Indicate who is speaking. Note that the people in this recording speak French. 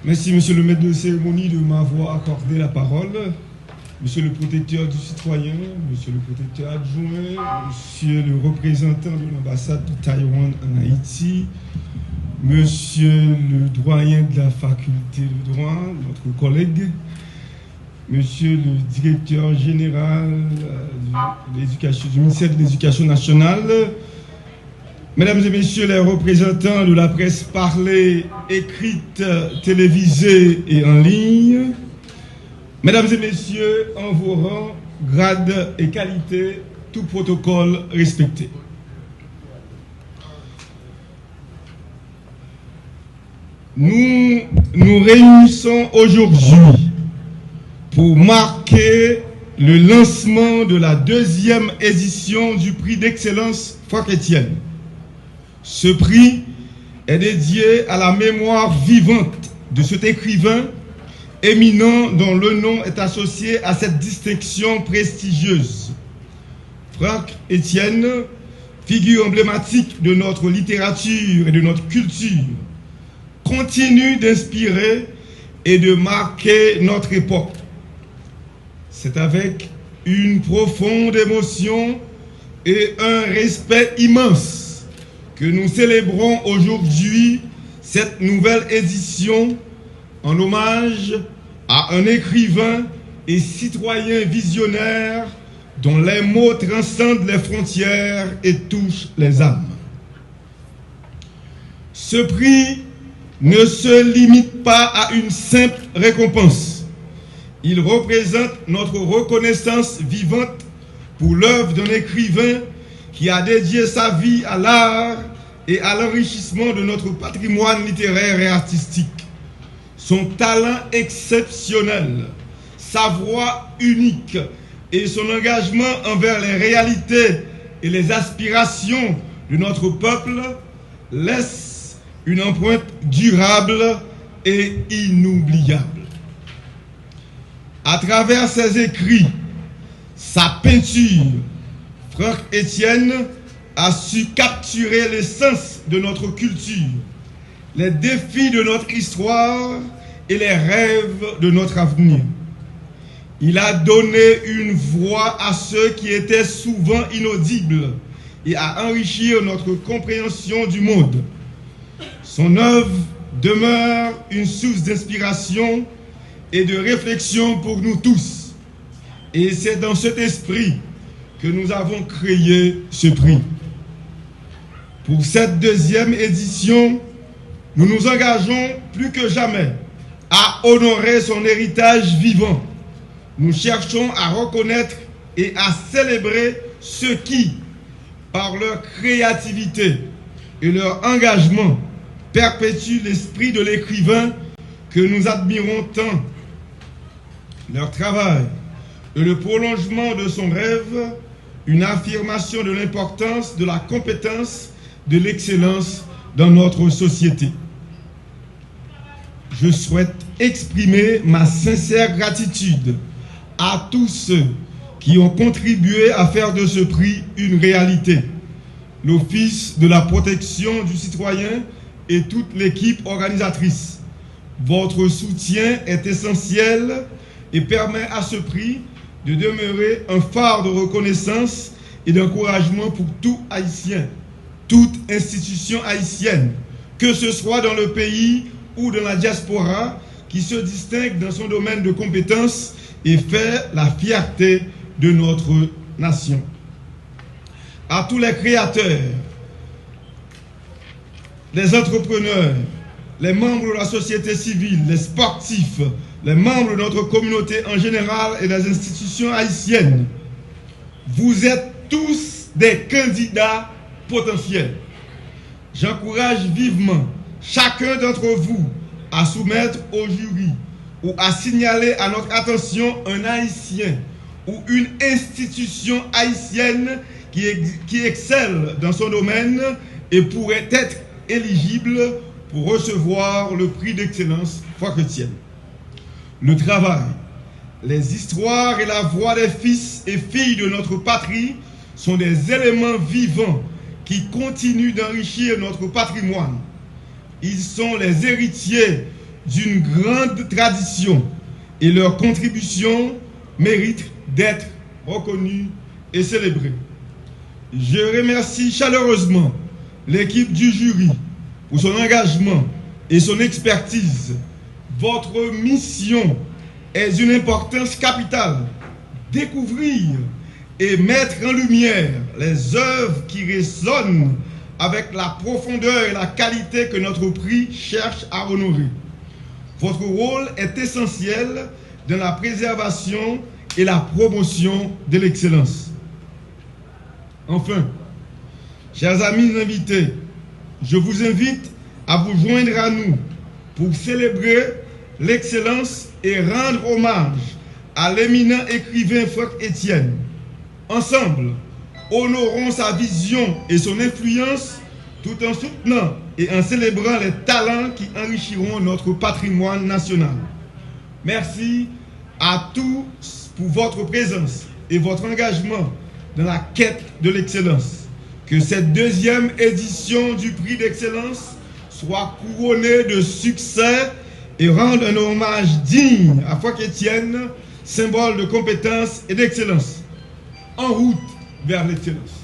Speaker 1: Merci, monsieur le maître de cérémonie, de m'avoir accordé la parole. Monsieur le protecteur du citoyen, monsieur le protecteur adjoint, monsieur le représentant de l'ambassade de Taïwan en Haïti, monsieur le doyen de la faculté de droit, notre collègue, monsieur le directeur général du ministère de l'Éducation nationale, mesdames et messieurs les représentants de la presse parlée, écrite, télévisée et en ligne, mesdames et messieurs, en vos rangs, grades et qualités, tout protocole respecté. Nous nous réunissons aujourd'hui pour marquer le lancement de la 2e édition du prix d'excellence Franck Etienne. Ce prix est dédié à la mémoire vivante de cet écrivain éminent dont le nom est associé à cette distinction prestigieuse. Franck Etienne, figure emblématique de notre littérature et de notre culture, continue d'inspirer et de marquer notre époque. C'est avec une profonde émotion et un respect immense que nous célébrons aujourd'hui cette nouvelle édition en hommage à un écrivain et citoyen visionnaire dont les mots transcendent les frontières et touchent les âmes. Ce prix ne se limite pas à une simple récompense. Il représente notre reconnaissance vivante pour l'œuvre d'un écrivain qui a dédié sa vie à l'art et à l'enrichissement de notre patrimoine littéraire et artistique. Son talent exceptionnel, sa voix unique et son engagement envers les réalités et les aspirations de notre peuple laissent une empreinte durable et inoubliable. À travers ses écrits, sa peinture, Franck Etienne a su capturer l'essence de notre culture, les défis de notre histoire et les rêves de notre avenir. Il a donné une voix à ceux qui étaient souvent inaudibles et a enrichi notre compréhension du monde. Son œuvre demeure une source d'inspiration et de réflexion pour nous tous. Et c'est dans cet esprit que nous avons créé ce prix. Pour cette 2e édition, nous nous engageons plus que jamais à honorer son héritage vivant. Nous cherchons à reconnaître et à célébrer ceux qui, par leur créativité et leur engagement, perpétuent l'esprit de l'écrivain que nous admirons tant. Leur travail est le prolongement de son rêve, une affirmation de l'importance de la compétence, de l'excellence dans notre société. Je souhaite exprimer ma sincère gratitude à tous ceux qui ont contribué à faire de ce prix une réalité. L'Office de la protection du citoyen et toute l'équipe organisatrice. Votre soutien est essentiel et permet à ce prix de demeurer un phare de reconnaissance et d'encouragement pour tout Haïtien, toute institution haïtienne, que ce soit dans le pays ou dans la diaspora, qui se distingue dans son domaine de compétences et fait la fierté de notre nation. À tous les créateurs, les entrepreneurs, les membres de la société civile, les sportifs, les membres de notre communauté en général et des institutions haïtiennes, vous êtes tous des candidats potentiels. J'encourage vivement chacun d'entre vous à soumettre au jury ou à signaler à notre attention un Haïtien ou une institution haïtienne qui excelle dans son domaine et pourrait être éligible pour recevoir le prix d'excellence Franck Etienne. Le travail, les histoires et la voix des fils et filles de notre patrie sont des éléments vivants qui continuent d'enrichir notre patrimoine. Ils sont les héritiers d'une grande tradition et leur contribution mérite d'être reconnue et célébrée. Je remercie chaleureusement l'équipe du jury pour son engagement et son expertise. Votre mission est d'une importance capitale. Découvrir et mettre en lumière les œuvres qui résonnent avec la profondeur et la qualité que notre prix cherche à honorer. Votre rôle est essentiel dans la préservation et la promotion de l'excellence. Enfin, chers amis invités, je vous invite à vous joindre à nous pour célébrer l'excellence et rendre hommage à l'éminent écrivain Franck Etienne. Ensemble, honorons sa vision et son influence tout en soutenant et en célébrant les talents qui enrichiront notre patrimoine national. Merci à tous pour votre présence et votre engagement dans la quête de l'excellence. Que cette deuxième édition du prix d'excellence soit couronnée de succès et rende un hommage digne à Franck Etienne, symbole de compétence et d'excellence. En route vers l'excellence.